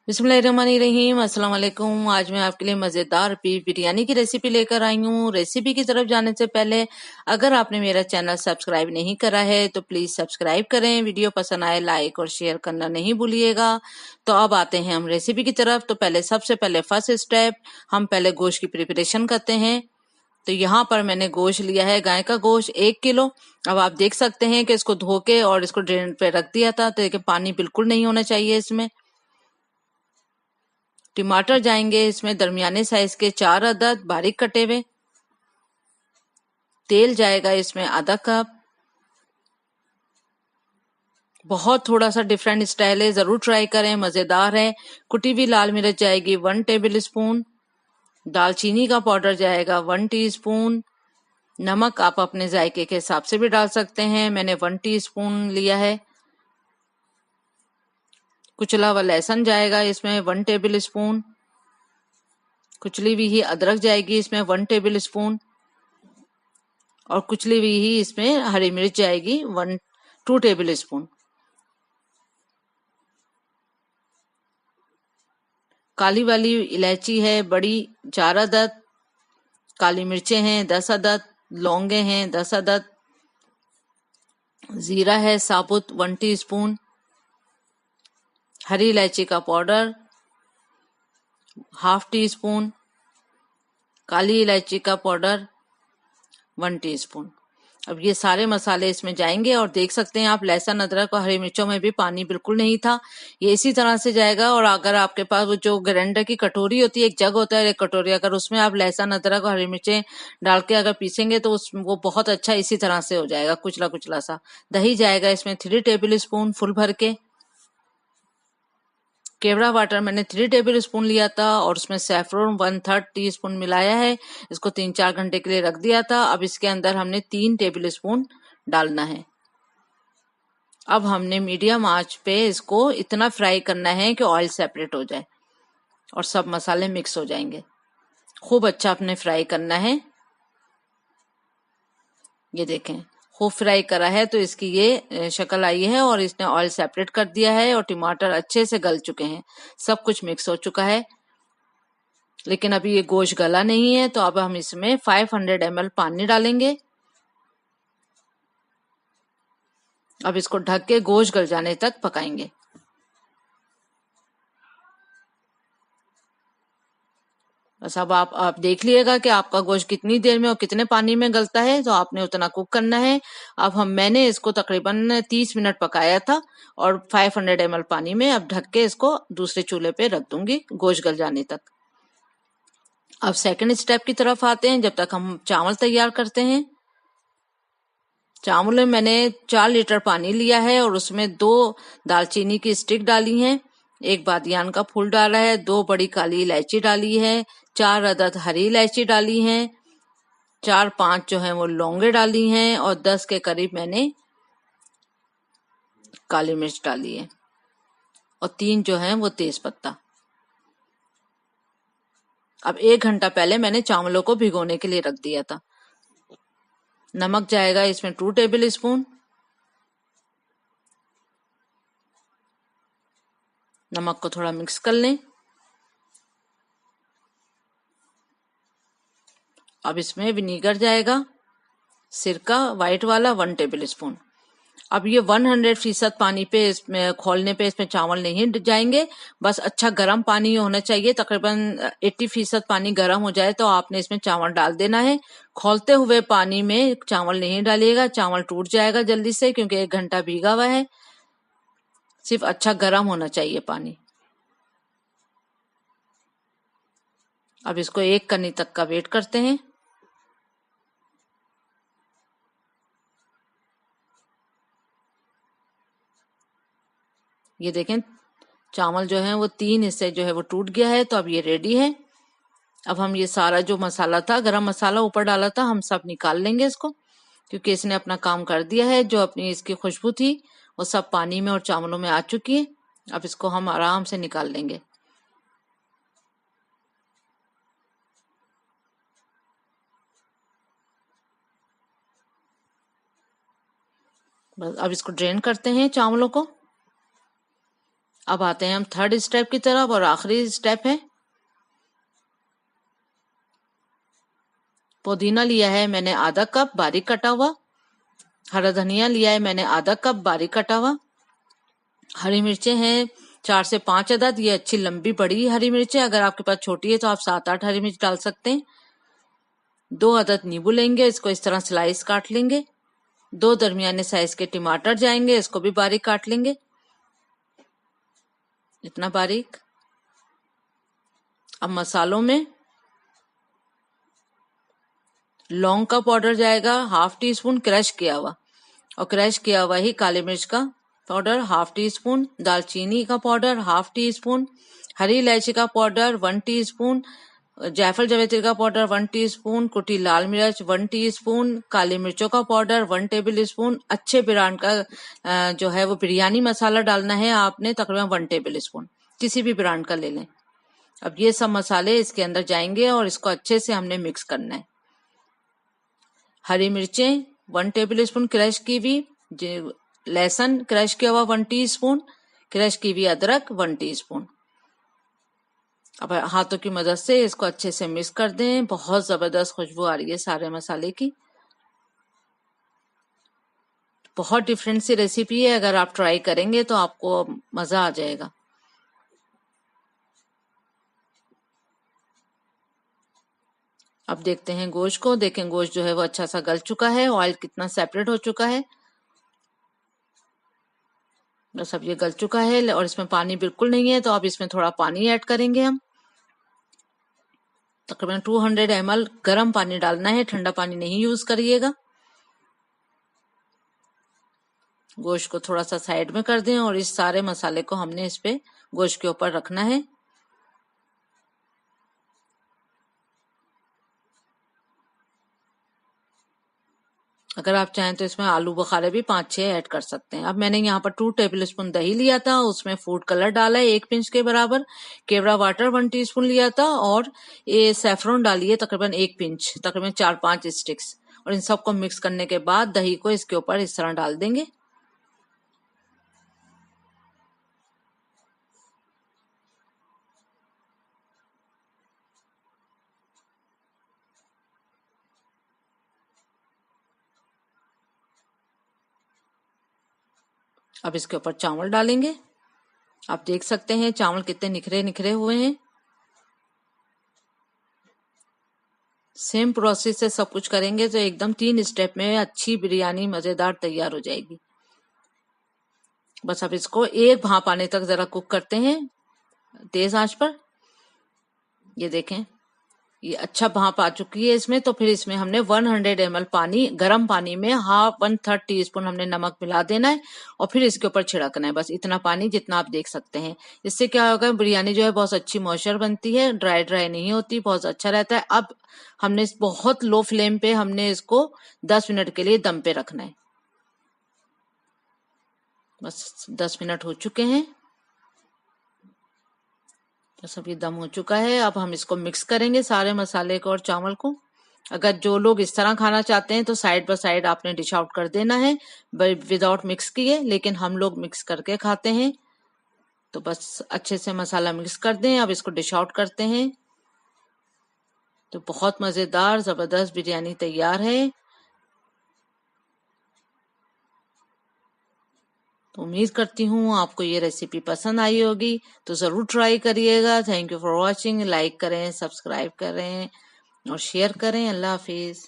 बिस्मिल्लाहिर्रहमानिर्रहीम। अस्सलाम वालेकुम। आज मैं आपके लिए मज़ेदार बीफ बिरयानी की रेसिपी लेकर आई हूँ। रेसिपी की तरफ जाने से पहले अगर आपने मेरा चैनल सब्सक्राइब नहीं करा है तो प्लीज़ सब्सक्राइब करें। वीडियो पसंद आए लाइक और शेयर करना नहीं भूलिएगा। तो अब आते हैं हम रेसिपी की तरफ। तो सबसे पहले फर्स्ट स्टेप, हम पहले गोश्त की प्रिपरेशन करते हैं। तो यहाँ पर मैंने गोश्त लिया है, गाय का गोश्त 1 किलो। अब आप देख सकते हैं कि इसको धो के और इसको ड्रेन पे रख दिया था, तो देखिए पानी बिल्कुल नहीं होना चाहिए इसमें। टमाटर जाएंगे इसमें दरमियाने साइज के 4 अदद बारीक कटे हुए। तेल जाएगा इसमें आधा कप। बहुत थोड़ा सा डिफरेंट स्टाइल है, जरूर ट्राई करें, मजेदार है। कुटी हुई लाल मिर्च जाएगी 1 टेबल स्पून। दालचीनी का पाउडर जाएगा 1 टीस्पून। नमक आप अपने जायके के हिसाब से भी डाल सकते हैं, मैंने 1 टीस्पून लिया है। कुचला हुआ लहसुन जाएगा इसमें 1 टेबल स्पून। कुचली हुई ही अदरक जाएगी इसमें 1 टेबल स्पून। और कुचली हुई ही इसमें हरी मिर्च जाएगी 2 टेबल स्पून। काली वाली इलायची है बड़ी 4 अदद। काली मिर्चें हैं 10 अदद। लौंगे हैं 10 अदद। जीरा है साबुत 1 टीस्पून। हरी इलायची का पाउडर 1/2 टीस्पून। काली इलायची का पाउडर 1 टीस्पून। अब ये सारे मसाले इसमें जाएंगे और देख सकते हैं आप लहसुन अदरक और हरी मिर्चों में भी पानी बिल्कुल नहीं था। ये इसी तरह से जाएगा। और अगर आपके पास वो जो ग्राइंडर की कटोरी होती है, एक जग होता है एक कटोरी, अगर उसमें आप लहसुन अदरक और हरी मिर्चें डाल के अगर पीसेंगे तो वो बहुत अच्छा इसी तरह से हो जाएगा, कुचला कुचला सा। दही जाएगा इसमें 3 टेबल स्पून फुल भर के। केवड़ा वाटर मैंने 3 टेबल स्पून लिया था और उसमें सैफरोन 1/3 टीस्पून मिलाया है। इसको 3-4 घंटे के लिए रख दिया था। अब इसके अंदर हमने 3 टेबल स्पून डालना है। अब हमने मीडियम आंच पे इसको इतना फ्राई करना है कि ऑयल सेपरेट हो जाए और सब मसाले मिक्स हो जाएंगे। खूब अच्छा आपने फ्राई करना है। ये देखें खूब फ्राई करा है तो इसकी ये शक्ल आई है और इसने ऑयल सेपरेट कर दिया है और टमाटर अच्छे से गल चुके हैं, सब कुछ मिक्स हो चुका है। लेकिन अभी ये गोश्त गला नहीं है, तो अब हम इसमें 500 ml पानी डालेंगे। अब इसको ढक के गोश्त गल जाने तक पकाएंगे। बस अब आप देख लिएगा कि आपका गोश्त कितनी देर में और कितने पानी में गलता है, तो आपने उतना कुक करना है। अब मैंने इसको तकरीबन 30 मिनट पकाया था और 500 ml पानी में अब ढक के इसको दूसरे चूल्हे पे रख दूंगी गोश्त गल जाने तक। अब सेकंड स्टेप की तरफ आते हैं, जब तक हम चावल तैयार करते हैं। चावल में मैंने 4 लीटर पानी लिया है और उसमें 2 दालचीनी की स्टिक डाली हैं, 1 बादियान का फूल डाला है, 2 बड़ी काली इलायची डाली है, 4 अदद हरी इलायची डाली हैं, 4-5 जो है वो लौंगे डाली हैं और 10 के करीब मैंने काली मिर्च डाली है और 3 जो है वो तेज पत्ता। अब 1 घंटा पहले मैंने चावलों को भिगोने के लिए रख दिया था। नमक जाएगा इसमें 2 टेबल स्पून। नमक को थोड़ा मिक्स कर लें। अब इसमें विनीगर जाएगा, सिरका वाइट वाला 1 टेबल स्पून। अब ये 100% पानी पे इसमें खोलने पे इसमें चावल नहीं जाएंगे, बस अच्छा गर्म पानी होना चाहिए। तकरीबन 80% पानी गर्म हो जाए तो आपने इसमें चावल डाल देना है। खोलते हुए पानी में चावल नहीं डालिएगा, चावल टूट जाएगा जल्दी से, क्योंकि 1 घंटा भीगा हुआ है। सिर्फ अच्छा गर्म होना चाहिए पानी। अब इसको 1 कनी तक का वेट करते हैं। ये देखें चावल जो है वो 3 हिस्से जो है वो टूट गया है, तो अब ये रेडी है। अब हम ये सारा जो मसाला था, गरम मसाला ऊपर डाला था, हम सब निकाल लेंगे इसको, क्योंकि इसने अपना काम कर दिया है। जो अपनी इसकी खुशबू थी वो सब पानी में और चावलों में आ चुकी है। अब इसको हम आराम से निकाल लेंगे। बस अब इसको ड्रेन करते हैं चावलों को। अब आते हैं हम थर्ड स्टेप की तरफ और आखिरी स्टेप है पुदीना लिया है मैंने आधा कप बारीक कटा हुआ, हरा धनिया लिया है मैंने आधा कप बारीक कटा हुआ, हरी मिर्चें हैं 4 से 5 अदद, ये अच्छी लंबी बड़ी हरी मिर्चें, अगर आपके पास छोटी है तो आप 7-8 हरी मिर्च डाल सकते हैं। 2 अदद नींबू लेंगे, इसको इस तरह स्लाइस काट लेंगे। 2 दरमियाने साइज के टमाटर जाएंगे, इसको भी बारीक काट लेंगे, इतना बारीक। अब मसालों में लौंग का पाउडर जाएगा ½ टी स्पून क्रश किया हुआ, और क्रश किया हुआ ही काली मिर्च का पाउडर ½ टी स्पून, दालचीनी का पाउडर ½ टी स्पून, हरी इलायची का पाउडर 1 टीस्पून, जायफल जावित्री का पाउडर 1 टीस्पून, कुटी लाल मिर्च 1 टीस्पून, काली मिर्चों का पाउडर 1 टेबल स्पून। अच्छे ब्रांड का जो है वो बिरयानी मसाला डालना है आपने, तकरीबन 1 टेबल स्पून, किसी भी ब्रांड का ले लें। अब ये सब मसाले इसके अंदर जाएंगे और इसको अच्छे से हमने मिक्स करना है। हरी मिर्चें 1 टेबल स्पून क्रश की हुई, लहसुन क्रश किया हुआ 1 टीस्पून, क्रश की हुई अदरक 1 टीस्पून। अब हाथों की मदद से इसको अच्छे से मिक्स कर दें। बहुत जबरदस्त खुशबू आ रही है सारे मसाले की। बहुत डिफरेंट सी रेसिपी है, अगर आप ट्राई करेंगे तो आपको मजा आ जाएगा। अब देखते हैं गोश्त को। देखें गोश्त जो है वो अच्छा सा गल चुका है, ऑयल कितना सेपरेट हो चुका है। बस अब ये गल चुका है और इसमें पानी बिल्कुल नहीं है, तो अब इसमें थोड़ा पानी ऐड करेंगे हम। तकरीबन 200 ml गर्म पानी डालना है, ठंडा पानी नहीं यूज करिएगा। गोश्त को थोड़ा सा साइड में कर दें और इस सारे मसाले को हमने इस पे गोश्त के ऊपर रखना है। अगर आप चाहें तो इसमें आलू बुखारे भी 5-6 ऐड कर सकते हैं। अब मैंने यहाँ पर 2 टेबल स्पून दही लिया था, उसमें फूड कलर डाला है 1 पिंच के बराबर, केवड़ा वाटर 1 टीस्पून लिया था, और ये सैफरन डाली है तकरीबन 1 पिंच, तकरीबन 4-5 स्टिक्स। और इन सबको मिक्स करने के बाद दही को इसके ऊपर इस तरह डाल देंगे। अब इसके ऊपर चावल डालेंगे। आप देख सकते हैं चावल कितने निखरे निखरे हुए हैं। सेम प्रोसेस से सब कुछ करेंगे तो एकदम 3 स्टेप में अच्छी बिरयानी मजेदार तैयार हो जाएगी। बस अब इसको एक भाप आने तक जरा कुक करते हैं तेज आंच पर। ये देखें ये अच्छा भाप आ चुकी है इसमें, तो फिर इसमें हमने 100 ml पानी, गर्म पानी में 1/3 टीस्पून हमने नमक मिला देना है और फिर इसके ऊपर छिड़कना है। बस इतना पानी जितना आप देख सकते हैं। इससे क्या होगा, बिरयानी जो है बहुत अच्छी मॉइस्चर बनती है, ड्राई ड्राई नहीं होती, बहुत अच्छा रहता है। अब हमने बहुत लो फ्लेम पे हमने इसको 10 मिनट के लिए दम पे रखना है। बस 10 मिनट हो चुके हैं, तो सब ये दम हो चुका है। अब हम इसको मिक्स करेंगे सारे मसाले को और चावल को। अगर जो लोग इस तरह खाना चाहते हैं तो साइड बाय साइड आपने डिश आउट कर देना है विदाउट मिक्स किए, लेकिन हम लोग मिक्स करके खाते हैं, तो बस अच्छे से मसाला मिक्स कर दें। अब इसको डिश आउट करते हैं, तो बहुत मजेदार जबरदस्त बिरयानी तैयार है। तो उम्मीद करती हूँ आपको ये रेसिपी पसंद आई होगी, तो जरूर ट्राई करिएगा। Thank you for watching. Like करें, सब्सक्राइब करें और शेयर करें। अल्लाह हाफिज।